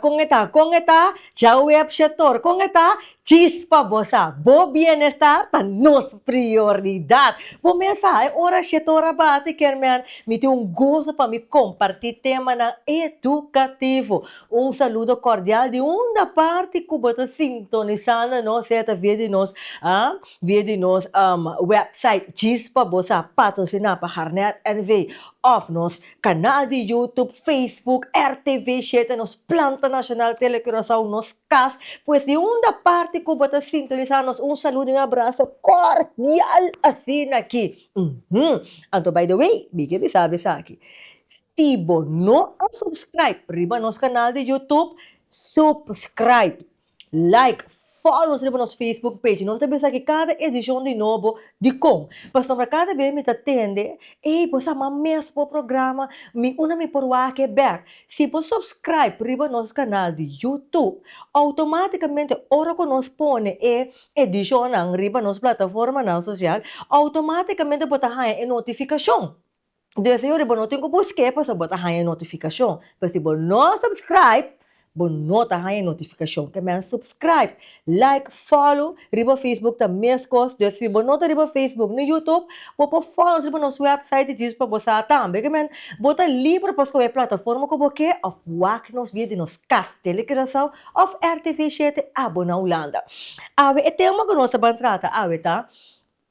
Kung eta, já web setor, kung eta, chispa bosa, bo bienestar, ta nos prioridade. Começa, é hora setora bate, quer me tem gozo para me compartilhar tema na educativo. Saludo cordial de da parte que bota sintonizando, não certa via de nós website chispa bosa, patrocinar para Harnet NV, of nos canal de YouTube, Facebook, RTV, cheta, nos Planta Nacional Telecoração, nos CAS, pois de da parte que bota sintonizar, nos saludo e abraço cordial assim aqui. Anto, by the way, bigyan mi sabi sa akin, Tibo, no subscribe, riba nos canal de YouTube, subscribe, like, follow sa nosso Facebook page. Nós também sabemos que cada edição de novo de com. Para cada vez me atende, pois a mesmo programa, me por que back. Se você subscribe para nosso canal de YouTube, automaticamente, hora que nós põe edição ng riba nos plataforma na social, automaticamente bota a notificação. Então, senhor, não tem que buscar para botar a notificação. Mas se você não subscribe, bonota a notificação. Que men subscribe, like, follow, riba Facebook ta mescos. Dus se bonota riba Facebook no YouTube, po follow riba nos website diz para você também. Que men bota livre para a plataforma que você of wak nos vídeo nos CAF Telecoração of RTV 7 abona Holanda. Awe e tema que nós vamos tratar, awe ta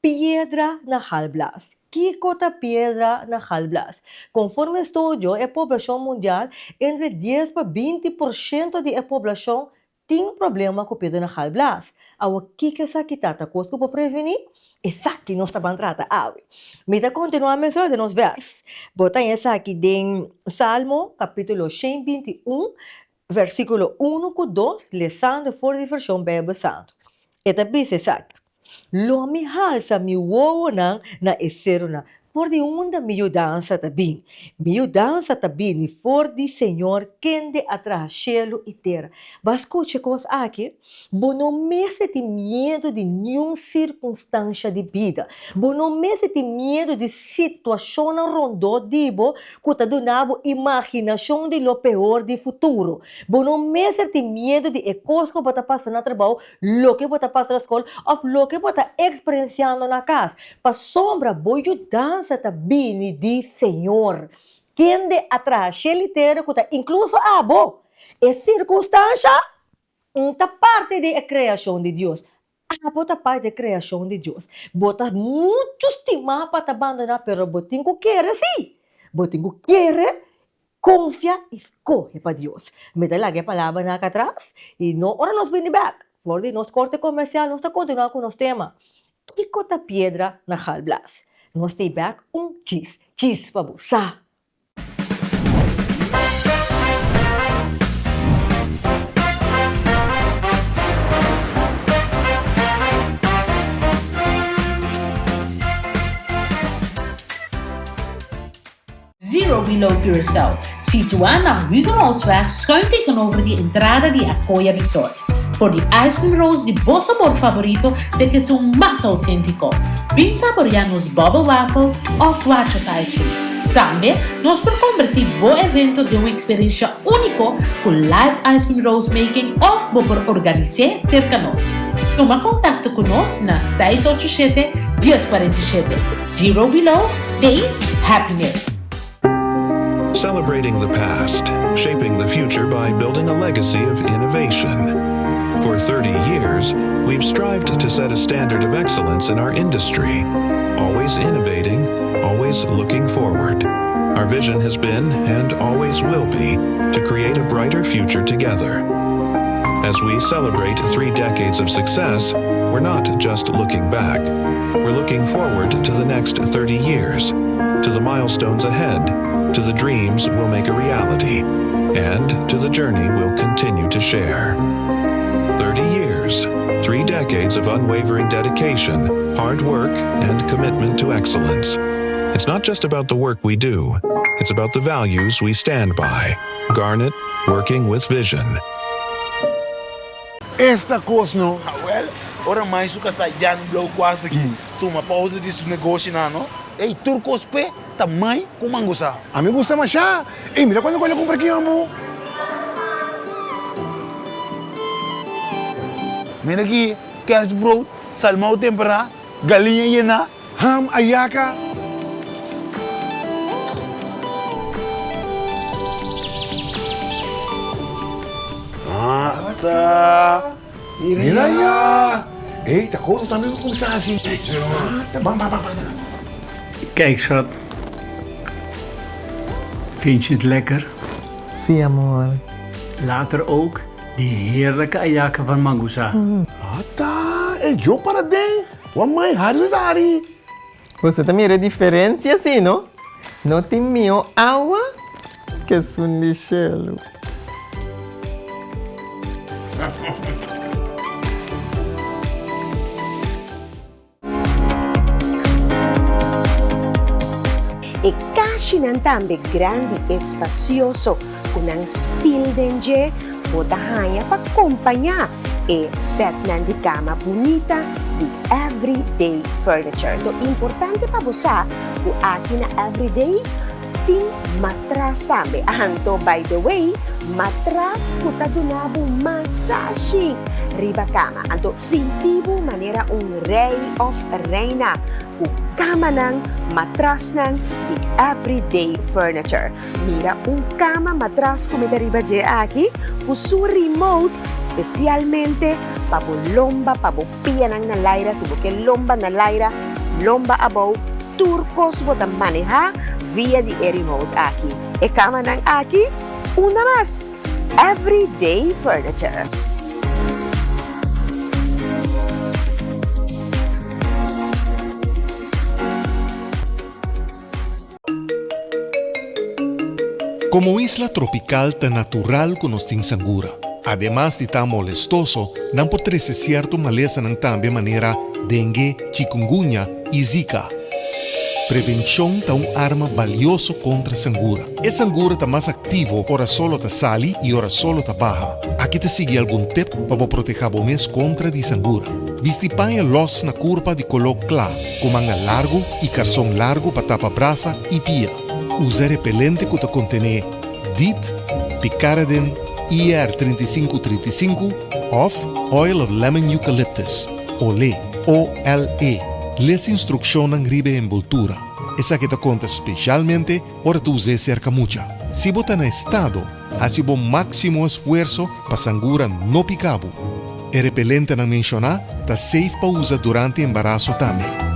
Piedra na Halblas. Kikota Piedra na Halblas. Conforme estudio, a população mundial, entre 10 para 20% da população tem problema com Piedra na Halblas. Awa kika sa kitata ko para prevenir, essa que nós estamos tratando. Awe. Mita continuar a mencionar de nos versos. Bota essa aqui em Salmo, capítulo 121, versículo 1 com 2, lesando for de versão Bíblia Santo. Eta diz essa aqui. Lo mi halsa mi wowo na esero na. For di miudança também. Miudança também ni for di Senhor kende atrás cielo e terra. Bascuche cos aqui. Bono mese ti medo de nenhuma circunstância de vida. Bono mese ti medo de situação rondó dibo kuta donabo imaginação de lo peor de futuro. Bono mese ti medo de ecosco bota passa na trabalho, lo que bota passa na escola, of lo que bota experienciando na casa. Pa sombra boio dança tabini di Senhor. Quem de atrás ele ter incluso abo. É circunstância ta parte da criação de Deus. Abo ta parte da criação de Deus. Bota muito estima para abandonar, pero botinho quer sim. Botinho quer confia e escolhe para Deus. Me dá lagi a palavra na atrás e no ora nos vem back. For de nos corte comercial, nós está continuando com nosso tema. Kikota Piedra na Halblas. Nós stay back cheese para você. Zero Below Curaçao, situado na Huguenotweg, schuin tegenover de entrada de Acoya Resort. Voor die ice cream rolls, die bom sabor favorito, de que são mais autêntico. Vem saborear nos bubble waffle ou flachos ice cream. Também, nós podemos convertir o evento de uma experiência única com live ice cream rolls making ou por organizar cerca de nós. Toma contato conosco na 687-1047. Zero Below, Taste Happiness. Celebrating the past, shaping the future by building a legacy of innovation. For 30 years, we've strived to set a standard of excellence in our industry, always innovating, always looking forward. Our vision has been, and always will be, to create a brighter future together. As we celebrate 3 decades of success, we're not just looking back. We're looking forward to the next 30 years, to the milestones ahead, to the dreams we'll make a reality, and to the journey we'll continue to share. 30 years, 3 decades of unwavering dedication, hard work, and commitment to excellence. It's not just about the work we do, it's about the values we stand by. Garnet, working with vision. Esta coisa não. Well, ora mais o que sa Jan Blow quase aqui. Tu uma pausa disso negócio não? Ei, turcos pe, também com mangusa. A mim gusta mais chá. Ei, mira quando eu comprei aqui, amo. Mira aqui, kerstbrood, salmão temperado, galinha llena. Ham ayaka. Mata. Mira ya. Tá goed, dan nu conversatie. Bam, bam, bam, bam. Kijk, schat. Vind je het lekker? Sim, amor. Later ook die heerlijke ayaka van Mangusa. Ata, yo para den. Wat mijn harde dari. Você também é diferente assim, não? Não tem meu água, que é um lixelo. E caixa não também grande e espacioso, com um spildenje ou da rainha para acompanhar e set de cama bonita de everyday furniture. Então, importante para você, o aqui na everyday tem matras também. Então, by the way, matras ko ta dunabo massaging riba cama. Então, sentibo maneira rei of reina. O cama ng matras ng the everyday furniture. Mira, cama matras ko may riba aqui, puso remote, especialmente pabo lomba, pabo pia ng nalaira, si buke lomba nalaira, lomba abaw, turcos wata maneja via the remote aqui. E cama ng aqui, una mas, everyday furniture. Como isla tropical tan natural con nos Sangura, además de tan molestoso, não pode ser cierto maleza ng tambe manera dengue, chikungunya e zika. Prevenção é arma valioso contra Sangura. E Sangura está mais ativo, ora solo ta sali e ora solo ta baja. Aqui te sigue algum tip para proteger o mês contra de Sangura. Vistipanha los na curva de color claro, com manga largo e calção largo para tapar brasa e pia. Usa repelente que te contém DEET, Picaridin, IR3535 of Oil of Lemon Eucalyptus, OLE, OLE. Les instrucciones ribe envoltura. Esa que te conta especialmente para tu usar cerca mucha. Si bota en estado, hace bom máximo esfuerzo para Sangura no picabo. El repelente na mencionar está safe para usar durante embarazo también.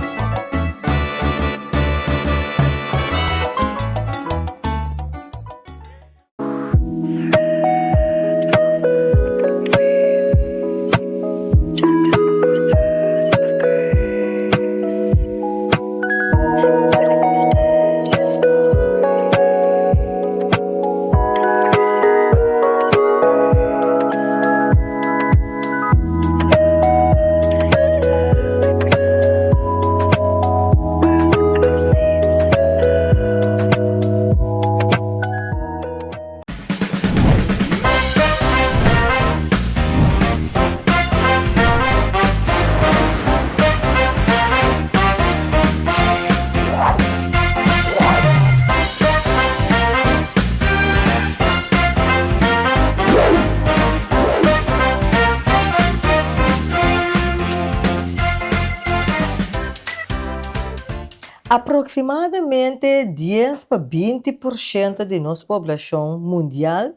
Aproximadamente 10 para 20% de nossa população mundial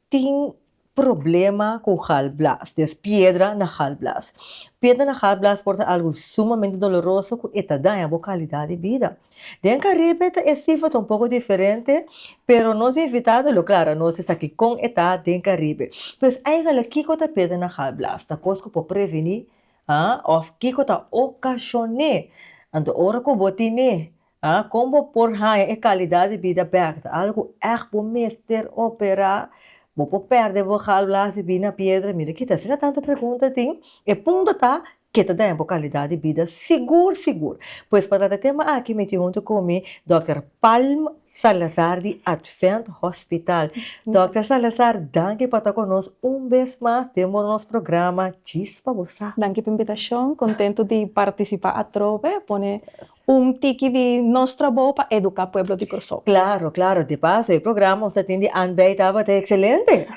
tem problema com halblas, pedra na halblas. Pedra na halblas pode ser algo sumamente doloroso que está dando a qualidade de vida. Den Caribe é cifra um pouco diferente, pero nós invitados, claro, nós estamos aqui com a Den Caribe. Pois aí aqui que pedra na halblas, tá coisa para prevenir, ou que está ocasionar. Então, ora que botine, como por a qualidade de vida perto, algo bom mestre operar, vou perder vou halblas e na pedra, mira que tá sendo tanta pergunta tem, e ponto tá que tá dando qualidade de vida seguro. Pois para tratar tema aqui me junto comigo, Dr. Palm Salazar de Advent Hospital. Dr. Salazar, danke por estar conosco vez mais, temos nosso programa Chispa Bossa. Danke pela invitação, contento de participar a trove, pone tiki de nostra boa para educar o pueblo de Corsou. Claro, claro. De paso, el programa se tiene aanbijden excelente.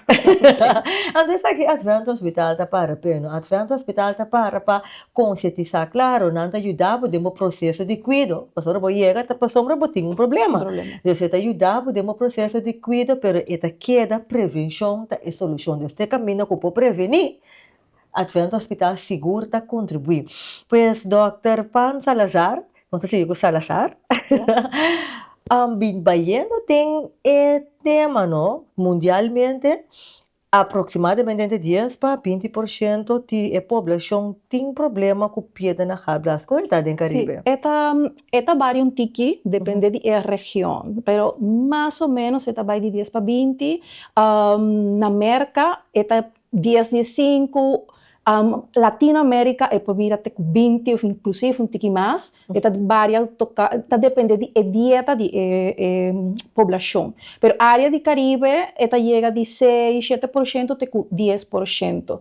Antes aqui, Advento Hospital tá para peno. Advento Hospital tá para conscientizar, claro, não te ajudar demo processo de cuido. Pastor boiega tá passando por um problema. Você tá ajudar demo processo de cuido, pero esta queda prevenção tá é solução. Este caminho que pode prevenir. Advento Hospital seguro tá contribuir. Pues, Dr. Pan Salazar, não sei se digo Salazar, viendo tem tema, ¿no? Mundialmente, aproximadamente 10 para 20% da população tem problema com pedra na hablas. Como está em Caribe? Sí, esta varia tiki, depende de região, pero mais ou menos esta vai de 10 para 20. Na América, esta 10, 15. Latinoamérica é por vir até 20 ou inclusive tiki mais. Esta varia, depende de dieta de população. Pero área de Caribe, esta chega de 6, 7% até 10%.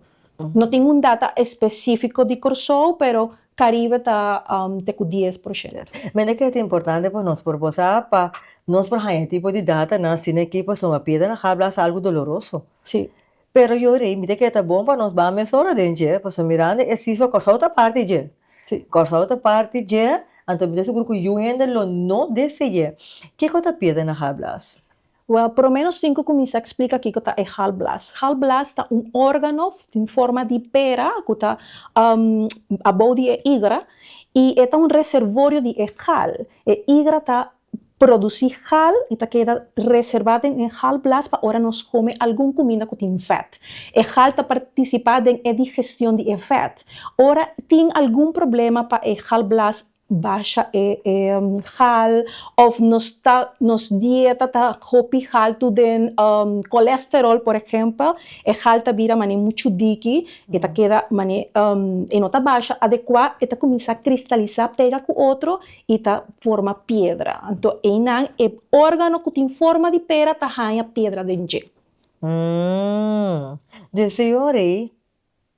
Não tem data específico de Corsou, pero Caribe está até 10%. Mas é que é importante para nós proposar para nós por tipo de data na cine que para uma pedra na hablas algo doloroso. Sim. Pero yo rei, mire que tá bom para nós vamos mesora dentro, pues mirando esse foi corsa outra parte je. Sim. Corsa outra parte je, então me seguro que eu ainda não deseje. Que coisa pede na hablas? Well, pelo menos 5 começa a explicar aqui que é halblas. Halblas é órgano em forma de pera, que está a body é igra, e é reservório de hal. E igra está produzir hal e queda reservado em halblas para ora nós comer alguma comida que tem fat. E hal está participando em digestão de fat. Ora tem algum problema para halblas baixa hal ou nos dieta tá hopi hal tu den colesterol, por exemplo, hal tá vira mane muito diki, e tá queda mane e nota baixa adequada, e tá começa a cristalizar, pega com outro e tá forma pedra. Então, é órgano que tem forma de pedra, tá ganha pedra dentro. De senhora,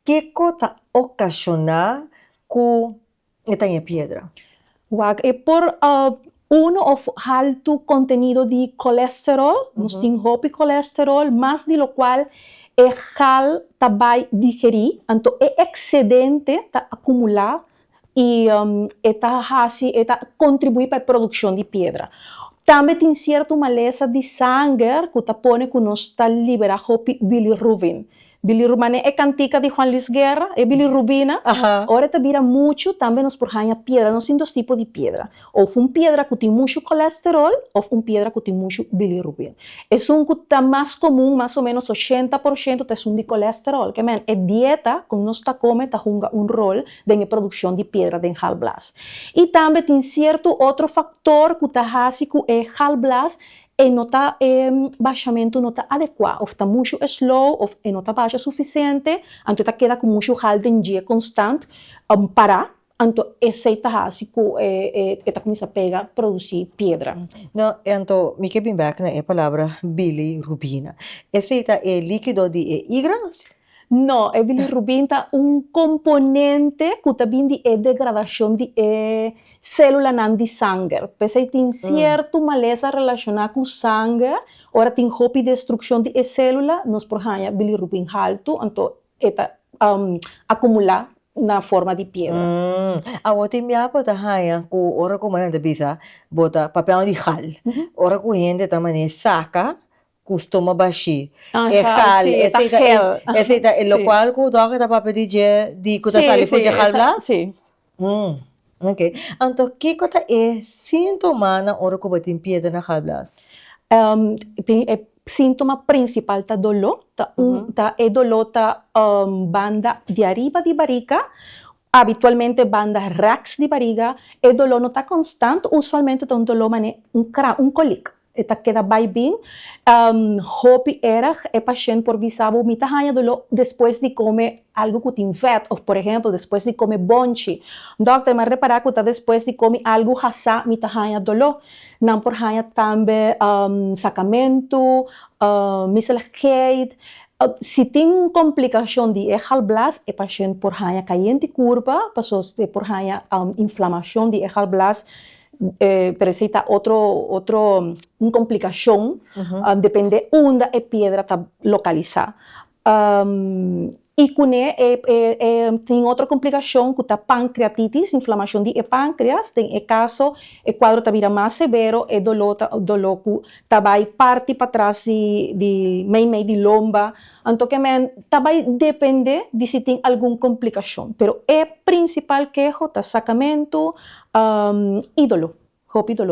que coisa ocasiona com esta pedra? É por alto contenido de colesterol, nós temos hopi colesterol, mais de lo qual hal vai digerir, então é excedente tá acumular e contribui para a produção de pedra. Também tem certa maleza de sangue que põe que nós está liberar hopi bilirrubin. Bilirrubina é cantica de Juan Luis Guerra, é bilirrubina. Ora te vira muito, também nos porranha pedra, nós temos dois tipos de pedra. Ou pedra que tem muito colesterol, ou pedra que tem muito bilirrubina. É que está mais comum, mais ou menos 80% é de colesterol, que é dieta, que nós está comendo, está jogando rol na produção de pedra de halblas. E também tem certo outro fator que está fazendo é halblas, e nota baixamento nota adequado, ou está muito slow, ou nota baixa suficiente, então está queda com muito hal em dia constante, para, então esse está assim que está começa a pegar, produzir pedra. Não, então, me que bem back na palavra bilirrubina. Esse é líquido de hígado? Não, a bilirrubina é componente que também de degradação de célula de sangue. Pese tem certa maleza relacionada com sangue, ora tem hopi destruição de célula, nós porranha bilirrubina alto, então está acumular na forma de pedra. A outra minha bota raia, com ora como anda bisa, bota papel de hal. Ora com gente também saca, costuma baixar. É hal, esse é o local que o doctor está para pedir de que está saliendo de hal lá? Sim. Ok. Então, que coisa é sintoma na hora que você tem pedra na hablas? Sintoma principal tá dolor, é dolor tá banda de arriba de barriga, habitualmente banda rax de barriga, e dolor não tá constante, usualmente tá dolor mané cólico. Eta queda bem, hopi era paciente por bisabo mita hanya dolor depois de comer algo que tem fat, ou por exemplo, depois de comer bonchi. Doctor, mas reparar que depois de comer algo hasa mita hanya dolor. Não por hanya também sacamento, misalakate, se tem complicação de Echalblas, o paciente por hanya caliente curva, passou por hanya inflamação de Echalblas, precisa uma complicação, depende onde a pedra está localizada. E com tem outra complicação que é pancreatitis, inflamação de pâncreas, tem caso, o quadro está vira mais severo, e dolor que vai parte para trás de meio de lomba, então que vai depender de se tem alguma complicação, pero o principal queijo é sacamento e dolor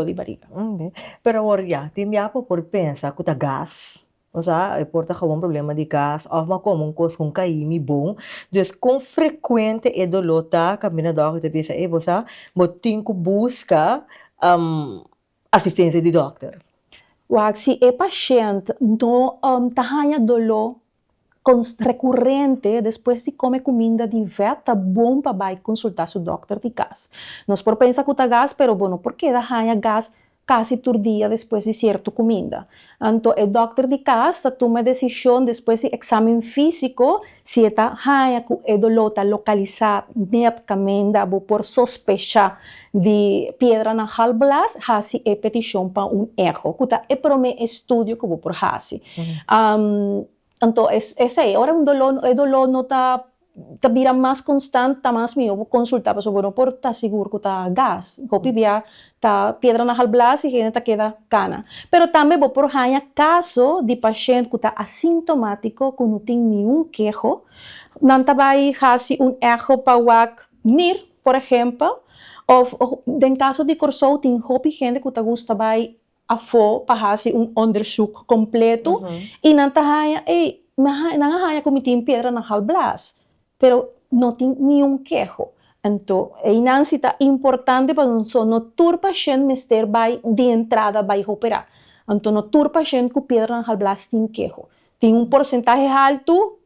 de barriga. Okay. Pero agora, tem por pensar que tá gás. O sea, porta gewoon problema de gas, of maar como coisa com caimi bom. Dus com frequente é dolota, caminha doctor te pensa, você motinho busca assistência de doctor. Se o paciente não tem dolor recorrente depois de comer comida de vet, tá bom para consultar seu doctor de gas. Nós por pensar que tá gas, pero bueno, por que dá gas quase todo dia depois de certa comida? Então, o doctor de casa toma a decisão depois de exame físico se está com o dolor está localizado netamente por sospechar de pedra na Hallblas, se é petição para eco, que é para um estudo que vou por fazer. Então, esse é, agora o dolor não está vira mais constante, tá mais meu vou consultar para sobre por tá seguro que tá gás, hopi via tá pedra na Hallblas e gente tá queda cana. Pero também vou por hanya caso de paciente que tá assintomático, que não tem nenhum queijo, não tá vai fazer eco para NIR, por exemplo, ou em caso de corsou tem hopi gente que tá gosta vai para fazer onderzoek completo e não tá hanya não hanya como tem pedra na Hallblas. Pero não tem nenhum queijo. Então, é importante para nós não ter paciente mister de entrada vai operar. Então, não ter paciente com pedra na Hallblas tem queijo. Tem porcentagem alto,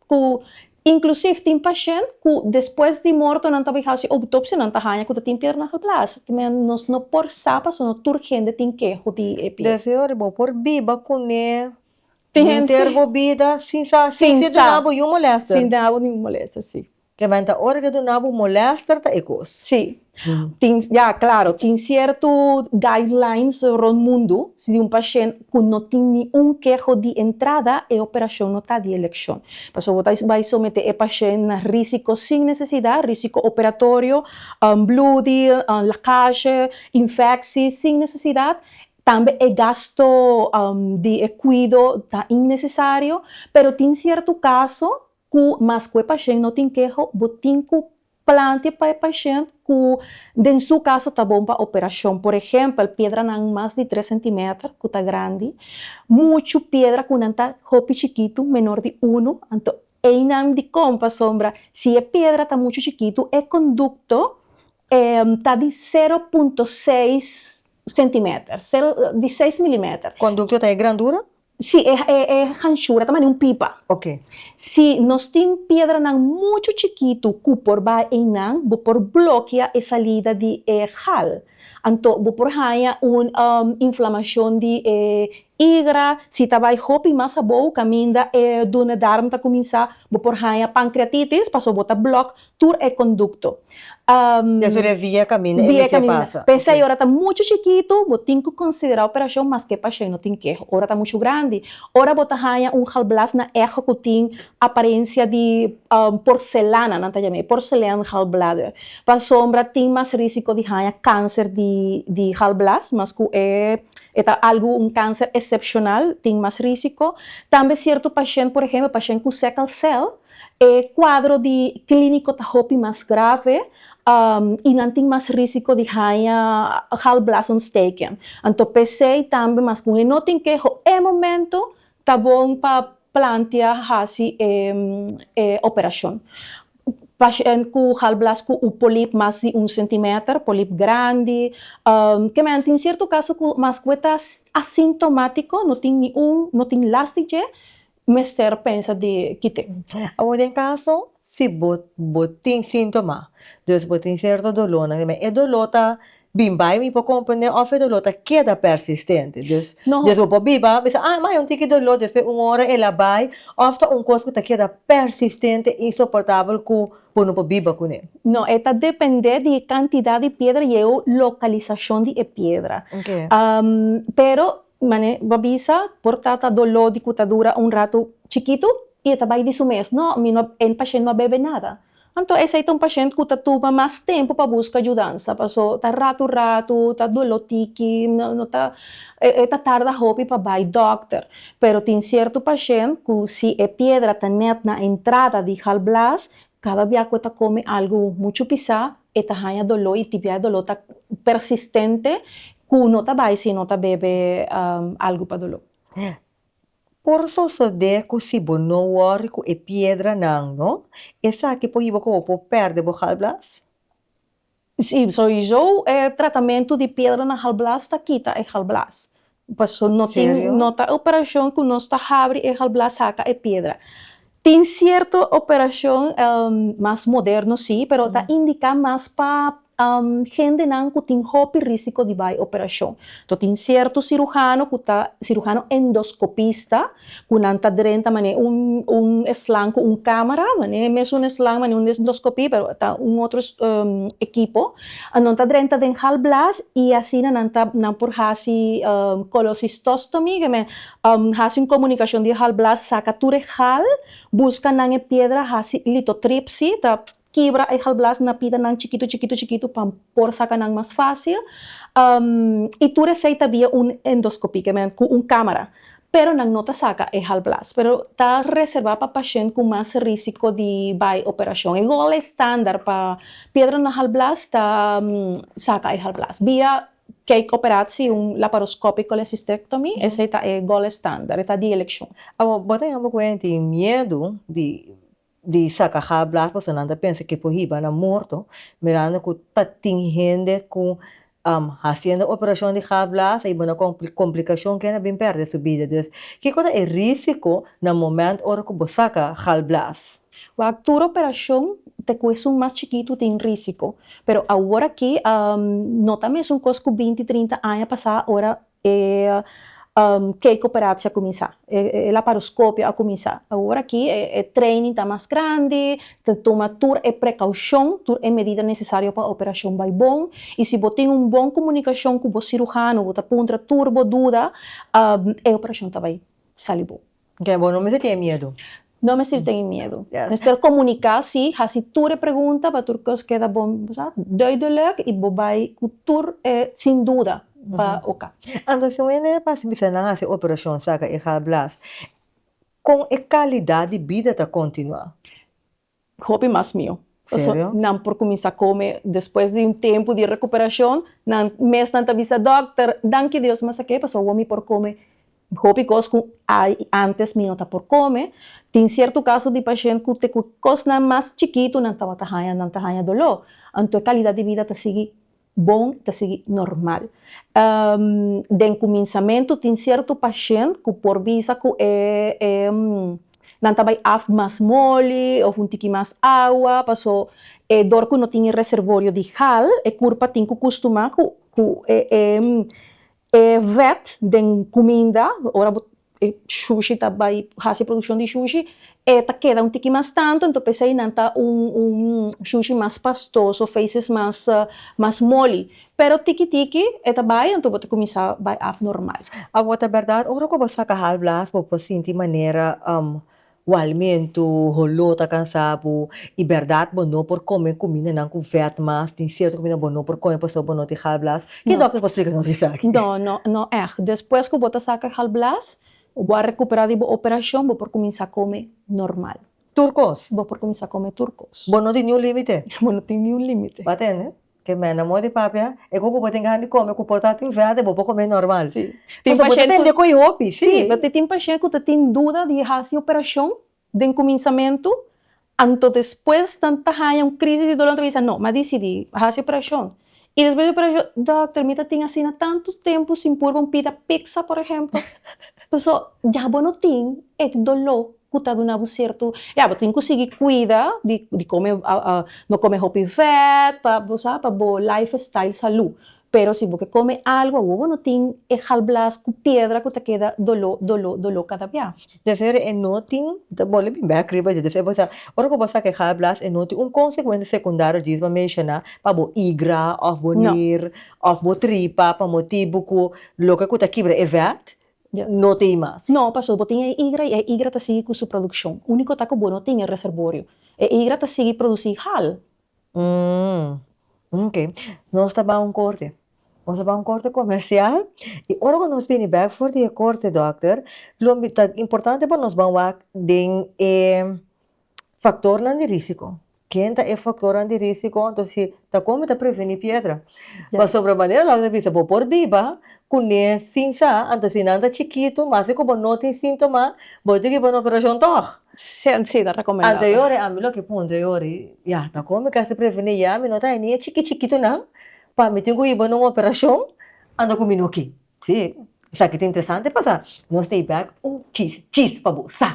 inclusive tem paciente que depois de morto não está vai fazer autópsia, não está hanya que tem pedra na Hallblas. Nós não por sapa, só não ter gente tem queijo de pedra. Desse hora, vou por biba com Interbobida, sem ser do nabo e molesta. Sem nabo e molesta, sim. Que manta hora que do nabo molesta, tá ecos. Sim. Claro, tem certo guidelines no mundo, se paciente que não tem nenhum queijo de entrada, a operação não está de eleição. Porque você vai someter o paciente a risco sem necessidade, risco operatório, bloody, lacage, infecção sem necessidade. Também é gasto de cuidado tá innecessário, pero tem certo caso que mas que o paciente não tem queijo, tem que plantar para o paciente que, em seu caso, tá bom para operação. Por exemplo, pedra não mais de 3 centímetros, que tá grande, muito pedra que não tá hopi chiquito, menor de 1, então é não de compa sombra. Se a pedra tá muito chiquito, o conducto tá de 0,6 centímetros, de 6 milímetros. Conducto está grandura? Sim, é ranchura, também pipa. Ok. Se nós temos pedra não muito chiquito, que por baixo não, por bloquear a saída de hal. Então, por hanya inflamação de igra, se vai hopi mais a boa, caminha do darm tá começar, por hanya pancreatitis, passou botar bloco, tur é conducto. Isso é via caminho, ele se passa. Pensa aí, ora está muito chiquito, vou ter que considerar a operação, mas que paciente não tem queijo. Ora está muito grande. Ora botar hanya Hallblas na erro que tem aparência de porcelana, não tá chamando, porcelana Hallbladder. Para sombra tem mais risco de hanya câncer de Hallblas, mas que é algo câncer excepcional, tem mais risco. Também certo paciente, por exemplo, paciente com sickle cell, quadro de clínico tá mais grave. E não tem mais risco de Hallblas unstaken. Então, pensei também, mas com não tem queijo, é momento, tá bom para plantear a operação. Paciente com Hallblas com o pólipo mais de 1 centímetro, pólipo grande, que tem certo caso, mas que está assintomático, não tem lástige, mister pensa de que tem. Agora, em caso, se tem sintoma, então tem certo dolor, e dolor tá bimbay mi po compreender of het dolor queda persistente. Dus, No. dus op biba, we zeggen, mas um tique dolor, después hora ela vai, of un coisa que queda persistente, insoportável, que por po biba com ele. No, esta depende de cantidad de piedra y localización de piedra. Okay. Pero, babisa, por tata dolor de dura un rato chiquito, y esta vai de su mes. No, el paciente no bebe nada. Então, esse é um paciente que toma mais tempo para buscar ajuda. Passou, tá rato, tá dolor tique, não tá, tarda hopi para vai doctor. Pero tem certo paciente que se é pedra tá net na entrada de halblas, cada vez que tá come algo muito pisar, eta hanya dolor e tibia dolor tá persistente, que não tá vai se não tá bebe algo para dolor. Por suceder que se não worry com pedra não, não? Essa aqui pode ir para perder o halblas? Sim, sowieso tratamento de pedra na halblas tá quita é halblas. Passou não tem nota operação que não está abre é halblas saca é pedra. Tem certa operação mais moderno sim, pero tá indica mais para gente não que tem hopi risco de vai operação. Então tem certo cirurgião que tá cirurgião endoscopista, que não tá dentro mané slang com câmera, mané mesmo slang mané endoscopia, pero tá outro equipo, não tá dentro de halblas e assim não tá não por hasi colocistostomy, que me hasi comunicação de halblas saca ture hal, busca na pedra hasi litotripsy, tá quebra e halblas na pida nang chiquito para por sacar nang mais fácil. E tu receita via endoscopia, com câmera. Pero nang nota saca e halblas. Pero está reservado para paciente com mais risco de vai operação. E gol estándar para pedra na halblas está saca e halblas. Via cake operatie, laparoscópico cholecystectomy, esse é gol estándar, está de eleição. Botei uma coisa de medo de sacar hablas, porque não pensa que por riba na morto, mirando que tá tem gente com fazendo operação de hablas e uma complicação que não bem perde sua vida. Então, que coisa é risco no momento hora que você saca hablas? A tua operação te cuesta mais chiquito tem risco, pero agora aqui não tá mesmo coisa 20, 30 anos passar hora que operação a começar, laparoscópio a começar. Agora aqui training está mais grande, toma tur precaução, tur medida necessária para a operação vai bom. E se você tem bom comunicação com o cirurgião, você punta turbo dúvida, a operação tá vai sair bom. Que bom, não me tem medo. Não me tem medo. Nesta comunicar, sim, se tu pergunta, para tu que queda bom, duidelijk, e vai tur sem dúvida. Então, se você passa a fazer operação saca e hablas, com a qualidade de vida está continua. Hobby mais meu. Sério? Não por começar a comer depois de tempo de recuperação, não mês não avisa doctor, danke Deus, mas aqui passou o homem por comer. Hobby cos com antes minota por comer. Tem certo caso de paciente que te costa mais chiquito, não tá tahanha dolor. Então a qualidade de vida está seguir bom, está seguir normal. De começamento tem certo paciente que por visa que não tá vai af mais mole ou tique mais água, passou dor que não tinha reservório de hal, curpa tem que costumar vet de comida, ora sushi tá vai fazer produção de sushi, tá queda tique mais tanto, então pensei não tá sushi mais pastoso, faces mais mole. Pero tiki-tiki, eta vai, então você começar vai af normal. A outra verdade, ora que você saca halblas, você sentir maneira o alimento, rolo tá cansado, e verdade, não por comer comida não com vet, mas tem certo comida não por comer pessoa não te halblas. Que doctor pode explicar isso aqui? Não é. Depois que você saca halblas, vai recuperar de operação, vai por começar a comer normal. Turcos? Vai por começar a comer turcos. Não tem nenhum limite? Não tem nenhum limite. Batendo? Que me enamoro de papia, e como você tem que comer, com portátil verde, vou comer normal. Sim. Tem paciente que tem hopi, sim. Sim, tem paciente que tem dúvida de fazer operação de começamento, então depois tanta crise de dolor, diz não, mas decidi fazer operação. E depois da operação, doctor, me tem assim tanto tempo sem pôr pida pizza, por exemplo. Pessoal, já não tem dolor. Kuta do nabo certo, você tem que conseguir cuidar de comer, não comer hopi fat, para bo lifestyle saúde. pero si vos que come algo, vos no tienes halblas con piedra que te queda dolor cada día. Desere enoting, de bole bem back riba de desere bosa. Ora ko bosa que hablas enoting consequência secundária diz uma mencionar para bo igra of bo nir of bo tripa para motivo ko loca ko ta quebra evet. No tem mais. No, pasó, vos tienes igra y igra te sigue con su producción. Único taco bueno tiene el reservorio. Igra te sigue producir hal. Ok. Nós estamos um corte. Nós estamos um corte comercial. E agora que nós vamos back for the corte, doctor, lo importante para nós vamos den factor de risco. Quem é factor de risco, então se tá como tá prevenir pedra. Mas sobre a maneira lá que você por viva, com cinza, então se nada chiquito, mas como não tem sintoma, pode ter que ir para uma operação toch. Sí, te recomendado. Anteriore, a mim lo que pon anteriore, ya, tá como que se prevenir ya, me não tá nem chiquito não, para me tenho que ir para uma operação, ando comigo aqui. Sim, isso aqui é interessante, passa. Nós stay back, cheese para você.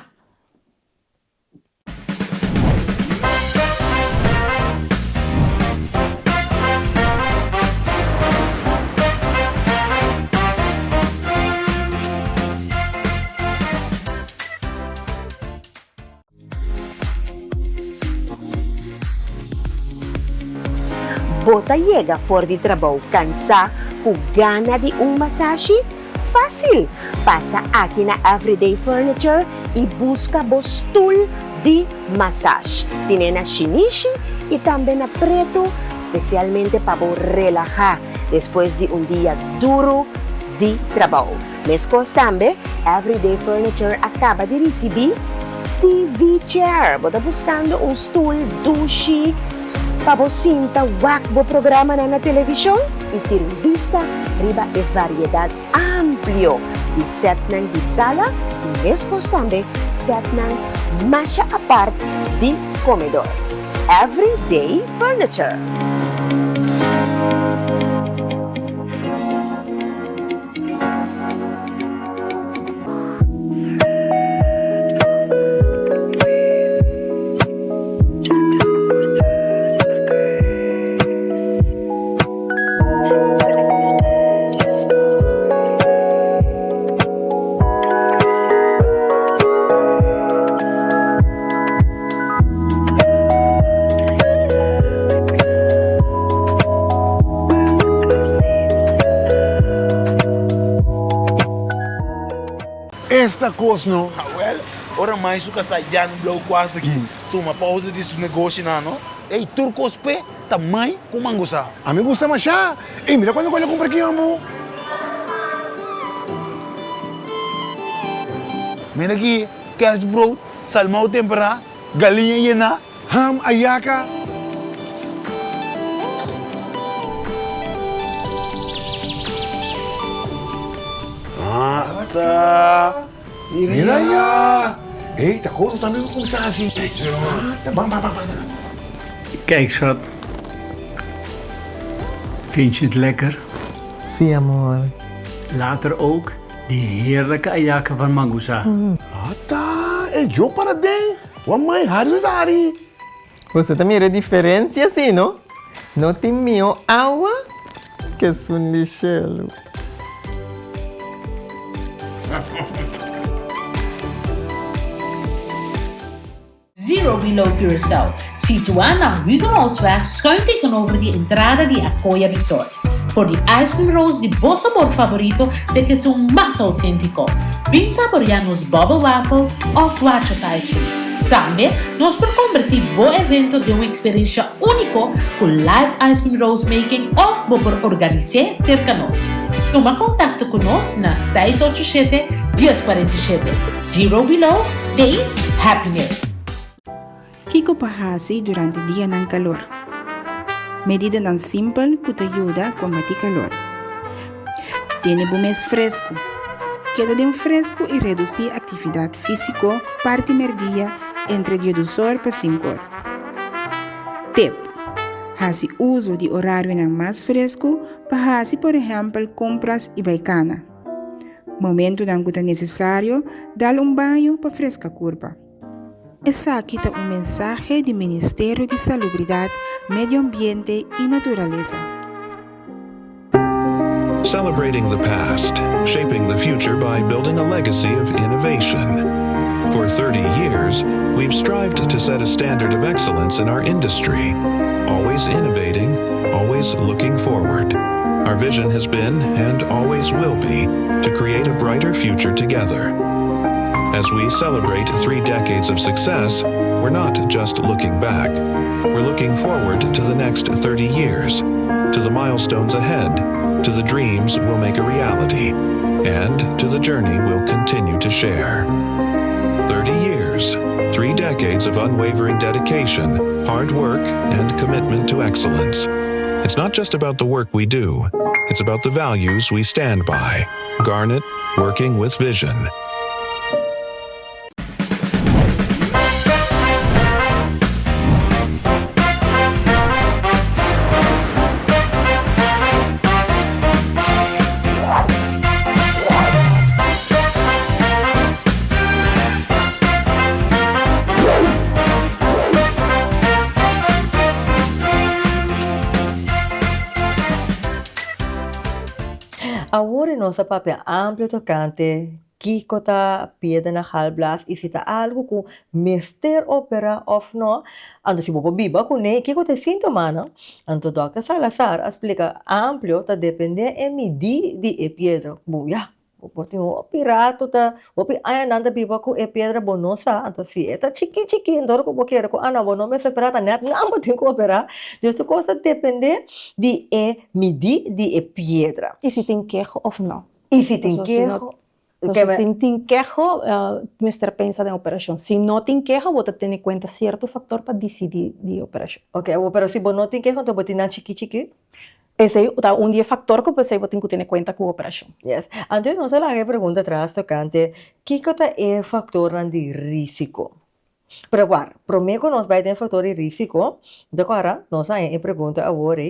Bota llega for de trabajo cansa com gana de massagem? Fácil! Passa aqui na Everyday Furniture e busca o stool de massagem. Tem na Shinichi e também na Preto, especialmente para relajar depois de dia duro de trabalho. Mescos também, Everyday Furniture acaba de receber TV chair. Bota buscando stool duche para você sinta o programa na televisão e ter vista riba de variedade amplio de set de sala e mescos também set mais a parte de comedor. Everyday Furniture. Esta coisa não. Well, ora mais o que sa Jan Blow quase aqui. Toma pausa disso negócio não? Ei, turcos pe, também com mangusa. A mim gusta mais chá. E mira quando eu comprei aqui, amor. Mira aqui, cash bro, salmão temperado, galinha hiena, ham, ayaca. Tá. Mira ya. Eita, coisa também vou começar assim. Tá bom. Kijk, schat. Vind je het lekker? Sí, amor. Later ook die heerlijke ayaka van Mangusa. Tá, é eu para dentro. O mãe, Haridari. Você também mira a diferença, assim, não? Não tem mio água, que é um lixelo. Zero Below Curaçao, situado na Huguenottsweg, schuin tegenover de entrada de Acoya Resort. Voor die ice cream rolls de bom sabor favorito de que son más auténtico. Bien saboreamos bubble waffle of Watchers ice cream. Também nos por convertir o evento de uma experiência única com live ice cream rolls making of por organizar cerca nós. Toma contato conosco na 687-1047. Zero Below, Taste Happiness. Kiko pahasi durante o dia ng calor. Medida ng simple que te ajuda a combater calor. Tiene bom mês fresco. Queda de fresco e reduzir atividade física para o primeiro dia entre 2 horas para 5 horas. Tip. Hasi uso de horário ng mais fresco para hasi, por exemplo, compras e baicana. Momento ng que é necessário dar banho para fresca curva. Essa aqui está mensagem do Ministério de Salubridade, Medio Ambiente e Natureza. Celebrating the past, shaping the future by building a legacy of innovation. For 30 years, we've strived to set a standard of excellence in our industry, always innovating, always looking forward. Our vision has been, and always will be, to create a brighter future together. As we celebrate 3 decades of success, we're not just looking back. We're looking forward to the next 30 years, to the milestones ahead, to the dreams we'll make a reality, and to the journey we'll continue to share. 30 years, 3 decades of unwavering dedication, hard work, and commitment to excellence. It's not just about the work we do, it's about the values we stand by. Garnet, working with vision. Ahora nossa papel amplo tocante Kiko ta pieda na halblas e se tá algo com mester opera of no, ando se bobo biba com ne Kiko te sintomana, anto Dr. Salazar explica amplo ta depende e midi di e piedra. Buya, porque o pirato ta opi ayananda biba com e piedra bonosa, anto se eta chiqui ndoro ko boqueira ko ana bono me separata net não botin ko opera. Dus tu coisa depende di e midi di e piedra. E se tem queijo ou não? E se tem queijo? Se tem queijo, mister pensa na operação. Se não tem queijo, você tem em conta certo fator para decidir de operação. Ok, pero se você não tem queijo, então você tem chiqui. Esse é um dia fator que você tem que ter em conta com a operação. Yes. Então, nós lá que pergunta atrás tocante, que é fator de risco? Pero agora, primeiro nós vai ter fator de risco, agora nós aí pergunta agora,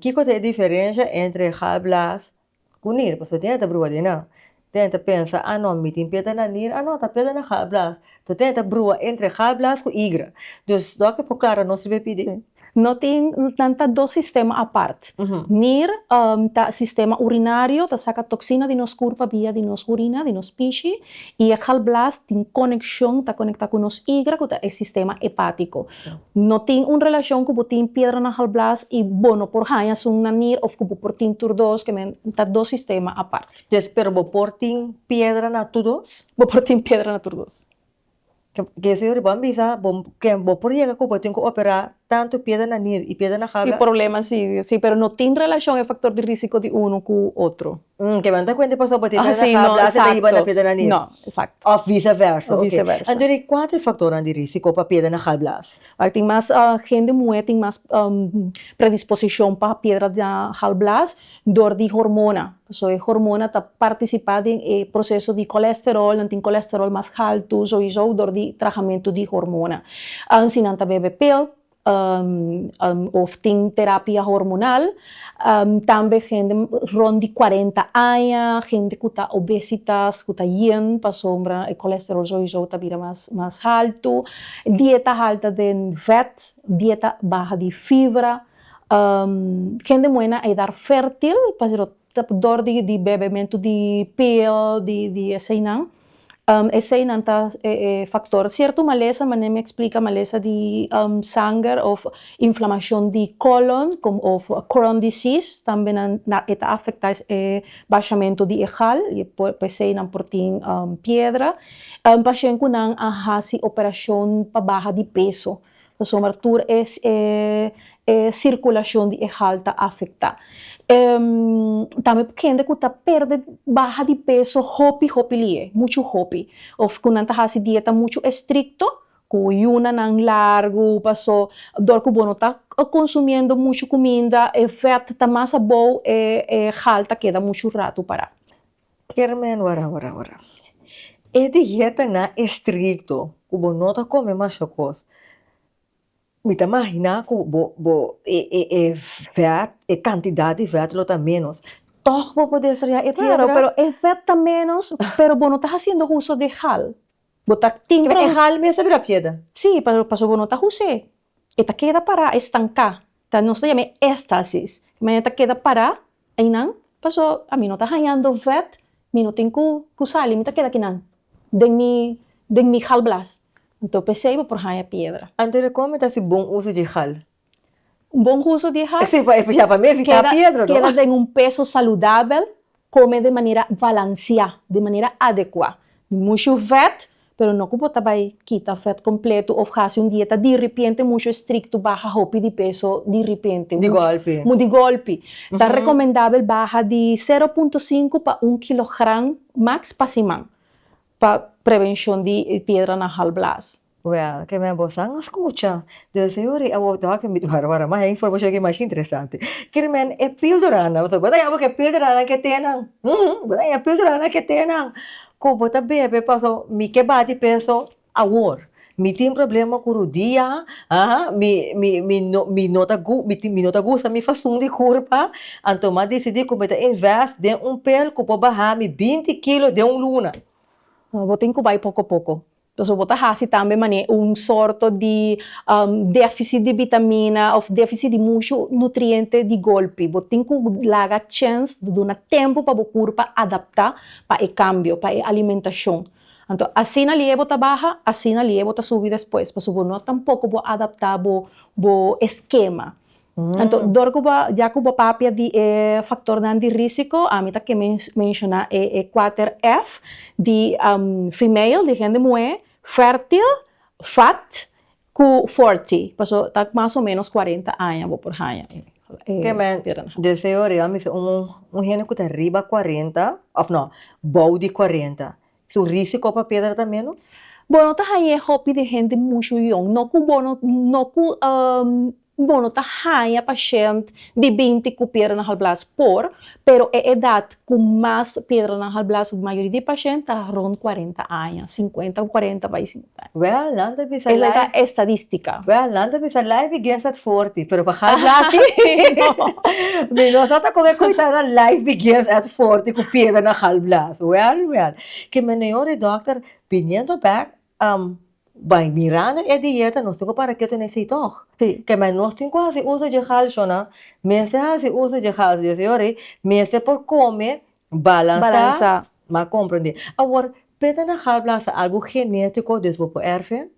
que é a diferença entre hablas com nir? Você tem a brua de não? Tenta pensar, não, me tem pedra na nir, não, tá pedra na hablas. Tu tenta brua entre hablas com igra. Dus, dá que por claro, nós vai pedir. Não tem tanta dois sistemas à parte. NIR, tá sistema urinário, tá saca toxina de nos corpo via de nos urina, de nos pichi, e a halblas tem conexão, tá conectado com nos igra, que é sistema hepático. Não tem uma relação que tem pedra na halblas e bono por raia sum na NIR, ou que por tem turdos, que tá dois sistemas à parte. Pero por tem pedra na turdos? Por tem pedra na turdos. Que se eu bisa, que por llegar que tenho que operar tanto piedra na nir e piedra na habla. O problema sí, pero no tem relação é factor de risco de uno com outro. Que me dá conta passou por piedra na habla, se iba na piedra na nir. Não, exato. Ou vice-versa. Ou vice-versa. Então, qual é o fator de risco para piedra na habla? Tem mais gente mulher tem mais predisposição para piedra na habla, dor de hormona. So, a hormona está participando em processo de colesterol, não tem colesterol mais alto, so isso dor de tratamento de hormona. Se não tá bebe pil, ou tem terapia hormonal, também gente ronde 40 anos, gente que está obesitas, que está yen, para sombra, o colesterol so isso está vira mais alto, dieta alta de fat, dieta baja de fibra, gente buena é dar fértil, para dor de bebimento de pil, de esse não. Esse não é factor. Certo, maleza, mas me explica maleza de sangue ou inflamação de colon, como ou Crohn disease, também está afeta o baixamento de ejal, e esse não tem pedra. Paciente que não faz operação para barra de peso, sobretudo é circulação de ejal está afetada. Também gente que está perdendo barra de peso, hopi lie, muito hopi. Ou que não está fazendo dieta muito estricto, com yuna não largo, passou, dor que não está consumindo muito comida, o fat está mais bom, halta queda muito rato para. Carmen, ora. É dieta não estricto, que não está comendo mais coisa. Me imagina que fat, quantidade de fat lo está menos. Toch vou poder ser a Claro, pero é fat está menos, pero não está fazendo uso de hal. É hal mesmo sabe a piedra? Sim, pero não está usando. Eta queda para estancar. Tá não se chama estasis. Mas eta queda para, aí não, Paso, a mim não tá ganhando vet, mim não tem que sali, me tá queda aqui não. Den mi halblas. Então pensei por ganhar pedra. Então, recomenda se bom uso de hal. Bom uso de hal. Sim, para mim fica pedra, não? Queda em peso saudável, come de maneira balanceada, de maneira adequada. Muito vet, pero não como também quita vet completo ou faz dieta de repente muito estricto, baja hopi de peso de repente. De golpe. De golpe. Está recomendável baja de 0,5 para 1 kg max para cima, para prevenção de pedra na halblas. Well, que me bosan escucha. De senhor, eu tô aqui me agora mais informação que mais interessante. Que men é píldora, não? Você bota aí porque píldora que tem não. Bota aí píldora que tem não. Como bota bebê passou me que bate peso awor. Me tem problema com o dia, me nota gusta me faz de curva, então mas decidi que bota invest de pel que pode baixar me 20 kg de luna. Vou ter que vai pouco a pouco. Então, vou estar também sorto de déficit de vitamina ou déficit de muito nutriente de golpe. Vou ter que dar chance de dar tempo para o corpo adaptar para o cambio, para a alimentação. Então, assim ali eu vou baixa, assim ali eu vou subir depois. Porque eu não tampouco vou adaptar o esquema. Então, já que o papel de fator de risco, a mim tá que mencionar é 4F de female, de gente mulher, fértil, fat, com 40. Passou tá mais ou menos 40 anos, vou por aí. Que men, de senhor, gente que tá arriba 40, ou não, bom de 40. O risco para pedra também não? Bom, não tá aí hobby de gente muito young, não que Bono tá hanya paciente de 20 com pedra na halblas por, pero é idade com mais pedra na halblas, a maioria de pacientes tá rond 40 anos, 50 ou 40 vai 50. Well, nada bisa life. Essa é a estadística. Well, nada bisa life begins at 40, pero para halblas, não tá com coitada life begins at 40 com pedra na halblas. Well, que melhor doctor, viniendo back, vai mirando a dieta, nós temos para que tu necessito. Sim. Que mas nós temos quase uso de halshona, mas se uso de halshona, senhora, mas por comer, balançar, mas compreender. Agora, pede na halblança algo genético desde por erfe?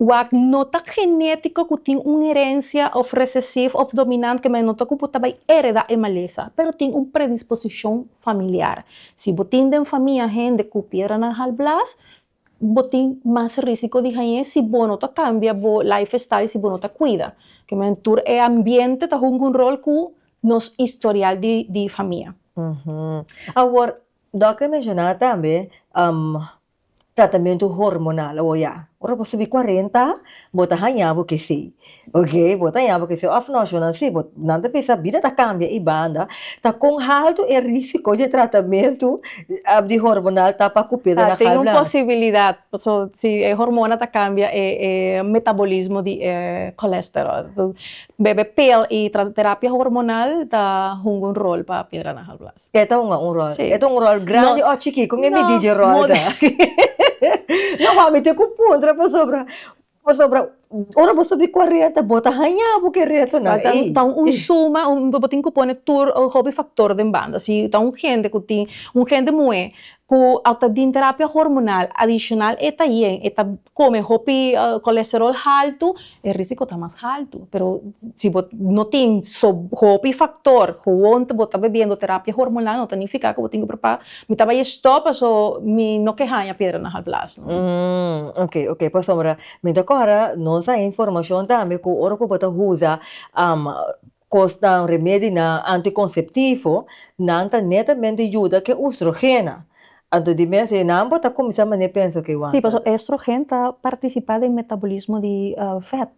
Wag nota genético que tem uma herência ou recessiva ou dominante que mas nota que também hereda a maleza, pero tem uma predisposição familiar. Se você tem de família gente que pedra na halblas, botin mais risco de ganhar se bono ta cambia bo lifestyle se bono ta cuida que mentur é ambiente ta um rol com nos historial de família. Agora, doctor mencionar também tratamento hormonal, olha, ora você vi 40, bota ganhar porque sim, ok, bota ganhar porque sim, of nós não sei, bota nada pensa vida tá cambia e banda, tá com alto risco de tratamento de hormonal tá para cupida na tem uma possibilidade, se a hormona tá cambia é metabolismo de colesterol, bebe pil e terapia hormonal tá um rol para pedra na halblas. É um rol, é um rol grande ou chiqui, com me DJ rol tá. Não vai meter com pontra para sobra, ora você subir 40, bota ganhar porque reto não. Então suma, botin que pone tur hobby factor de banda, se então gente que tem gente mulher com alta de terapia hormonal adicional eta come hobby colesterol alto, o risco tá mais alto, pero se não tem hobby factor, onde bota bebendo terapia hormonal não significa que botin que preparar, me tava stop, so me não que ganha pedra na halblas. Ok, por sombra, me agora nós a informação também que ora que bota usa costa um remédio na anticonceptivo, nanta netamente ajuda que estrogena. Então, de mês, não bota começar a pensar que sim, mas o estrogênio está participando no metabolismo de fat.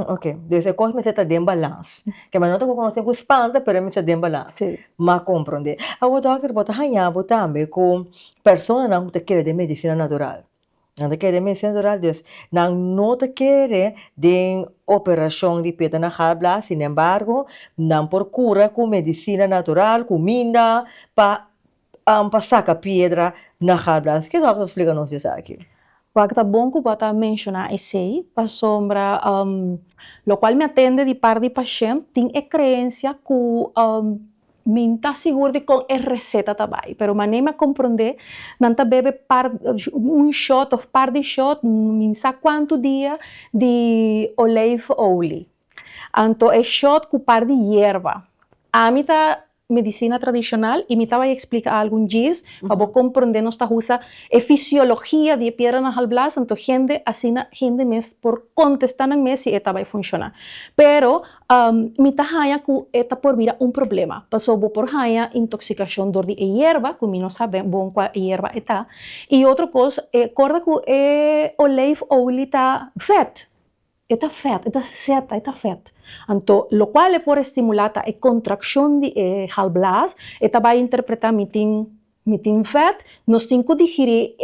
Ok. Deve coisa me está em balanço. Que mas não estou conhecendo o espanta, mas me está em balanço. Mas compreende. Agora, doctor, bota ganhar também com pessoas não te querem de medicina natural. Não te querem de medicina natural, Deus. Não te querem de operação de pedra na halblas, sin embargo, não procura com medicina natural, comida, para sacar pedra na halblas. Que doctor explica-nos isso aqui? Wag tá bom que bota mencionar esse para sombra, lo qual me atende de par de paciente tem a crença que minta seguro de com é receta também, pero manema compreender, nanta bebe shot of par de shot, minsa quanto dia de olive oil. Anto é shot com par de hierba. A mim tá medicina tradicional e me estava a explicar algum dias, para compreender nossa usa a fisiologia de pedra na halblas, então gente assim gente mes por contestar na mes se eta vai funcionar. Pero me tá hanya que eta por vir problema. Passou por hanya intoxicação dor de hierba, que não sabe bom qual hierba eta. E outra coisa, corda que olive oil tá fat. Eta fat, eta seta, eta fat. Então, lo qual por estimular a contração de halblas, eta vai interpretar mitin fat, nós temos que digerir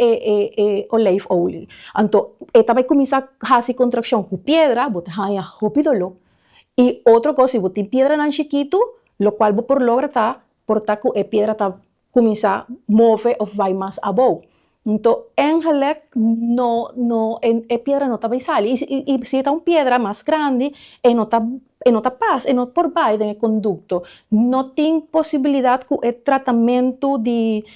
olive oil. Então, eta vai começar a fazer contração com pedra, botar hanya rápido. E outra coisa, se botar pedra na chiquito, lo qual por logra tá, portar que a pedra tá começar a mover ou vai mais abaixo. Então, em realidade, a pedra não está bem sair. E se é uma pedra mais grande, não está passa, não por baixo do conduto. Não tem possibilidade que o tratamento de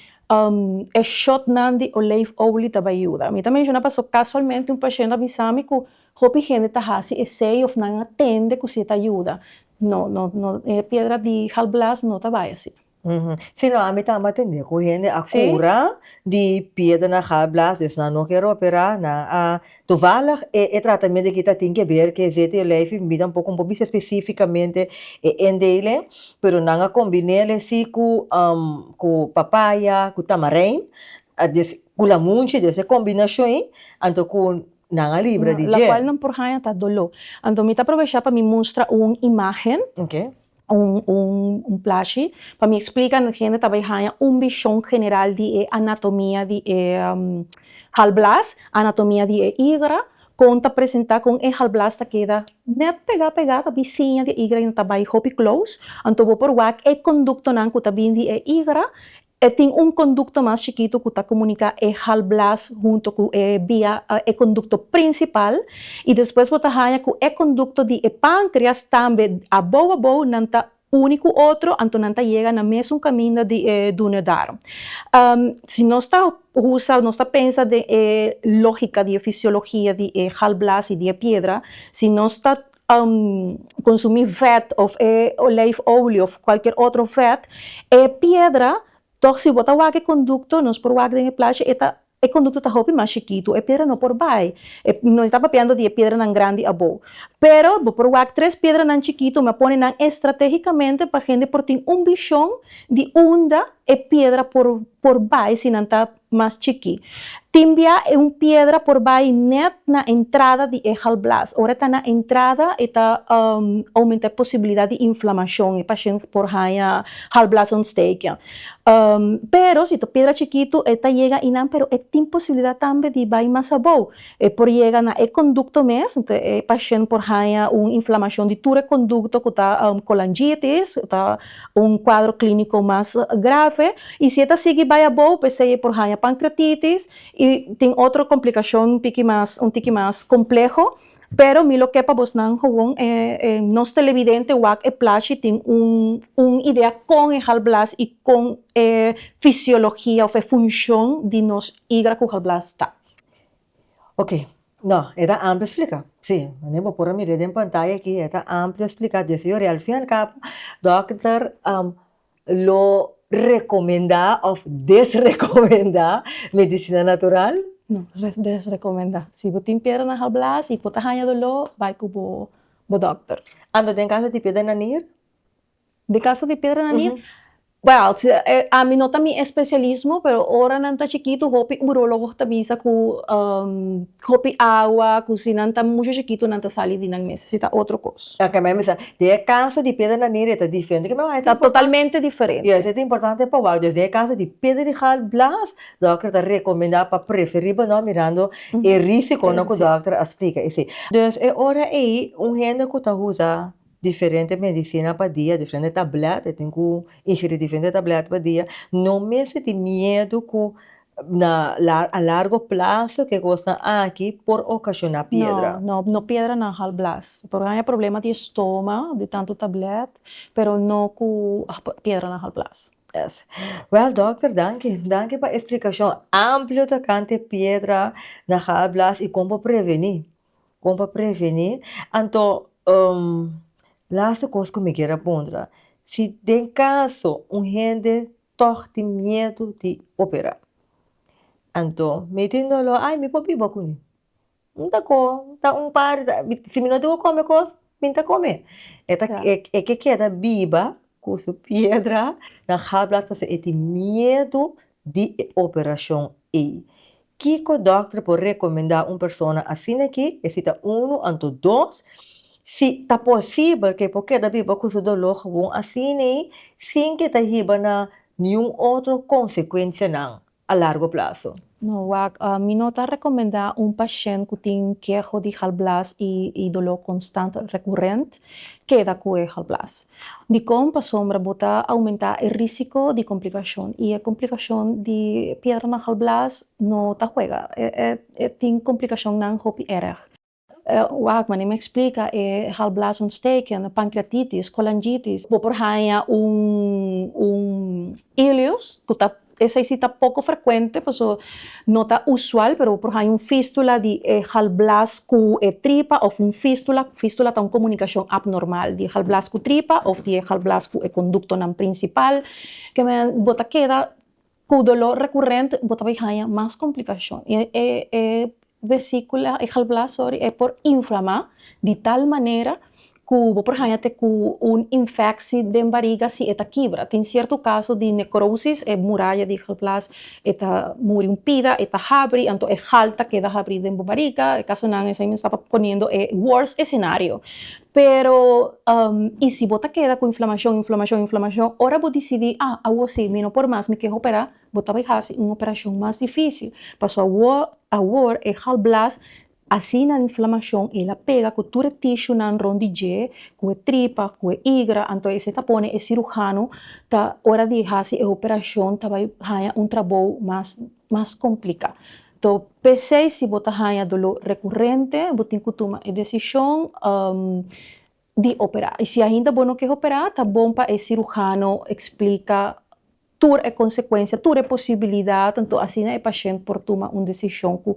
shot de olive oil também ajuda. A mim também já passou casualmente paciente avisar-me que a gente está fazendo esse ou não atende que se ajuda. Não, a pedra de halblas não está bem assim. Sino ami tama atender ko hindi akura de pedra na halblas dus na no quero operar na tovallig tratamento que tem que ver que zete life me dá pouco mais especificamente em dele pero nanga combinar assim com papaya com tamarind com lamunche dessa combinação então com nanga libra de la qual não por hanya tá dolo então me tá aproveitar para me mostrar uma imagem okay plashi, para me explicar na gente também há visão general de anatomia de halblas, anatomia de hígado, conta apresentar com halblas tá queda net pegada vizinha de hígado e também hopi close, então vou por o conducto nan que também de hígado tem conducto mais chiquito que está comunica halblas junto com via conducto principal e depois você há que conducto de pâncreas também abo nanta único outro então nanta chega na mesmo caminho de dunedaro. Se nós está pensa de lógica de fisiologia de halblas e de pedra, se nós está consumir fat of olive oil ou qualquer outro fat, pedra então, se botar o conduto, nós por o de plástico, o conduto está mais chiquito, a pedra não por baixo. Não está papiando de pedra não grande a boa. Pero, por o 3 pedras não chiquito, me põe estrategicamente para a gente por ter visão de onda e pedra por baixo, se não está mais chiqui. Timbia é pedra por baixo net na entrada de halblas. Ora está na entrada e está aumenta a possibilidade de inflamação e paciente por hanya halblas on stake. Pero se a pedra chiquito está chega inam, pero tem possibilidade também de vai mais abaixo. Por chega na conducto mesmo, então paciente por hanya inflamação de todo o conduto que está colangitis, está quadro clínico mais grave. E se está sigue vai abaixo, pensei por hanya pancreatitis e tem outra complicação um pouquinho mais complexo, pero me lo que para vos não nos televidente o plástico tem ideia com o halblas e com fisiologia ou função de nos hígado que o halblas está. Ok, não, é amplo explicar. Sim, nem vou pôr a mirada em pantalla aqui, é amplo explicar. Eu, al fin e al cabo, doctor, lo recomendar ou desrecomendar medicina natural? Não, desrecomendar. Se você tem pedra na halblas e você tem dor, vai com o doctor. Ando tem caso de pedra na nir? De caso de pedra na nir? Well, a mim não é meu especialismo, pero ora não está chiquito, hopi urologo também que hopi água, que se não está muito chiquito, não está salido, não necessita outra coisa. Ok, mas de caso de pedra na nir está diferente. Está totalmente diferente. E isso é importante para o áudio. De caso de pedra de halblas, o doctor está recomendando para preferível não mirando o risco que o doctor explica. Então, é hora aí, gente que está usando diferente medicina para dia, diferente tableta, tem que ingerir diferente tableta para dia. Não me sente medo que a largo plazo que gostan aqui por ocasionar piedra. No piedra na halblas. Porque hay problema de estômago, de tanto tablet, pero no com piedra na halblas. Yes. Well, doctor, danke. Danke para a explicação ampla tocante piedra na halblas e como prevenir. Como prevenir. Então, laatste coisa que me quero apontar. Se tem caso gente tem medo de operar. Então, metendo-lo, ai, me pode ir com não tá com, tá par, se me não deu comer coisa, me tá comer. É que queda viva, com sua pedra, na hablas, porque tem medo de operação aí. Que o doctor pode recomendar uma pessoa assim aqui, está anto dois, se tá possível que porque da viva com seu dolor bom assim aí, sem que tá riba na nenhum outra consequência não, a largo prazo. No, mi nota recomendar paciente que tem queijo de halblas e dolor constante recorrente, queda com o halblas. De como para sombra botar aumentar o risco de complicação e a complicação de pedra na halblas não tá juega, tem complicação não hopi erg. Wagman me explica halblasontsteking, pancreatitis, cholangitis, por haya ileus, que tá essa está pouco frequente, porque não está usual, pero por exemplo, fístula de halblas com tripa ou fístula está uma comunicação abnormal de halblas com tripa ou de halblas com conducto não principal, que me bota queda com dolor recorrente, bota vai mais complicação. Vesícula, halblas, é por inflamar de tal maneira por exemplo, com infecção de barriga se está quebra. Tem certo caso de necrosis, muralha de halblas, está murimpida, está abre, então halta queda abre de barriga, caso não, essa me está poniendo worst cenário. Pero, e se bota queda com inflamação, ora vou decidir, agora sim, não por mais, me quero operar, bota vai fazer uma operação mais difícil. Passou agora, halblas, assim na inflamação, ela pega com todo o tissue na rondije, com a tripa, com a igra, então esse tapone é cirurgião, tá hora de fazer a operação, tá vai fazer trabalho mais complicado. Então, pensei se botar dolor recorrente, botar que tomar a decisão de operar. E se ainda não quer operar, tá bom para o cirurgião explica toda a consequência, toda a possibilidade, então assim o paciente pode tomar uma decisão com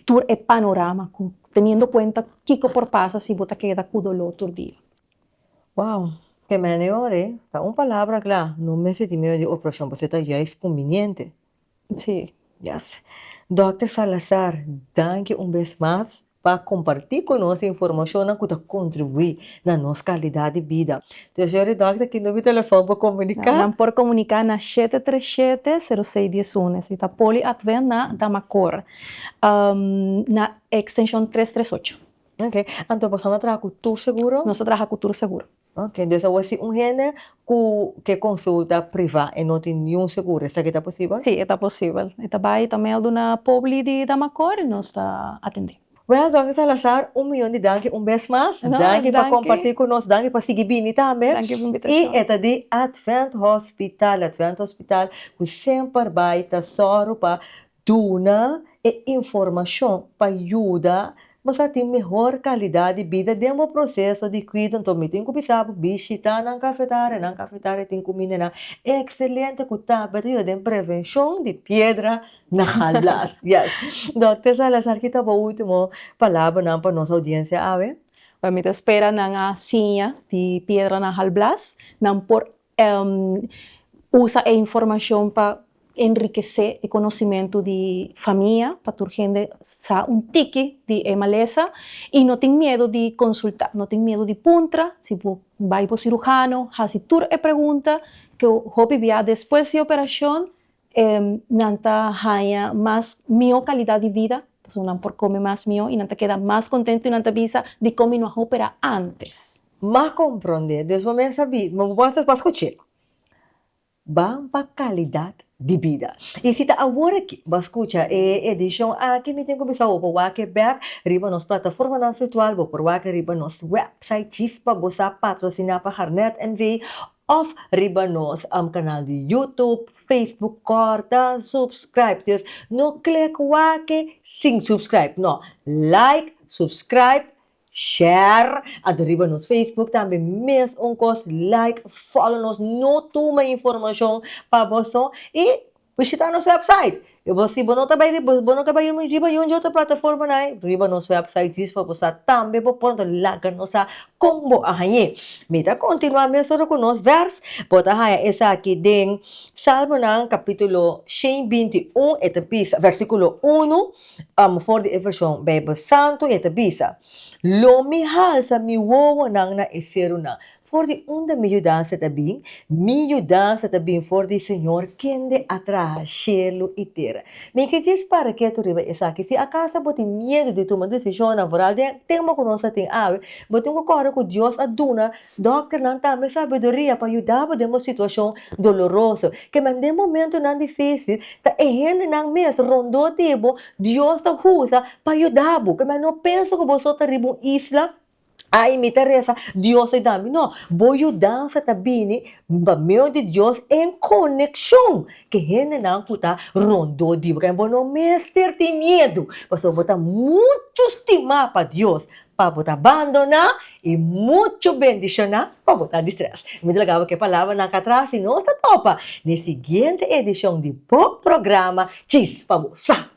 todo o panorama, tendo em conta que por passa se bota queda com dolor todo dia. Wow, que melhor, para uma palavra clara, no me senti meio de operação, você está já é conveniente. Sim. Yes. Dr. Salazar, danke vez mais para compartilhar conosco a informação que contribui na nossa qualidade de vida. Então, senhor doctor, aqui no meu telefone para comunicar. Não por comunicar na 737-0611. Se está poliadvent na Damacor, na extensão 338. Ok. Então, você trabalha com tour seguro? Nós trabalhamos com tour seguro. Ok. Então, você gente que consulta privada e não tem nenhum seguro. Isso aqui está possível? Sim, está possível. Está bem também na Publi de Damacor e nós está atendendo. Well, Dr. Salazar, milhão de danke vez mais. Danke para compartilhar conosco, danke para seguir bem também. Danke por invitação. E é de Advent Hospital, que sempre vai estar só para dar informação para ajudar mas tem melhor qualidade de vida dentro do processo de cuidado. Então, me tem que pensar, visitar na cafetária tem comida excelente que está de prevenção de pedra na halblas. Yes. Dr. Salazar, que está a última palavra para nossa audiência, ave? Para mim, espera na sinha de pedra na halblas, não por usa a informação para enriquecer o conhecimento de família, para ter gente tique de maleza e não tem medo de consultar, não tem medo de puntra, se vai para o cirurgião, se tu pergunta que o hobby via depois da operação, não ganha mais minha qualidade de vida, não por comer mais minha e não queda mais contente e não avisa de como não operar antes. Mas compreender, Deus vai saber, mas você pode escutar. Vamos para qualidade de vida. E se está agora aqui, vai escutar a edição aqui, me tem que começar a Wakeback, riba nossa plataforma virtual, por Wake, riba nosso website, para você patrocinar para Harnet NV, of Ribanos canal de YouTube, Facebook, corta, subscribe. Dus no click wake, sing subscribe. No, like, subscribe, share at Ribanos Facebook. Também mes onkos, like, follow nos, no tuma informação para você e visitar nosso website. E você bono ka ba yung riba yung outra plataforma na riba nos website diz para você também pode lagar nossa combo ahanyi. Mita continuar mesmo com nos vers pode haya essa aqui den Salmo ng kapitulo 21 etapisa versículo 1 for the versão Bible Santo etapisa. Lo mihal sa miwowo nang na esero na for the me ayudan sa tabing, me ayudan sa tabing for the Senhor, quien de atrás, cielo y tierra. Me que diz para que tu riba esa que se acaso bote medo de tomar decisão laboral, tem uma conoça tem ave, bote um corre com Deus aduna, doctor não também sabedoria para ajudar podemos situação dolorosa, que mande momento não difícil, tá errando não mês rondo tipo, Deus tá usa para ajudar, que mas não penso que você tá riba isla. Ay, mi Teresa, Dios ay dami. No, voy ayudar sa tabi ni meio de Dios en conexión. Que gente na puta rondo di. Kaya bono mester ti miedo. Paso bota mucho estima pa Dios. Pa bota abandonar e mucho bendición na pa bota distress. Me delagava que palavra na katras e nossa topa. Na seguinte edição de programa Chispa Bosa.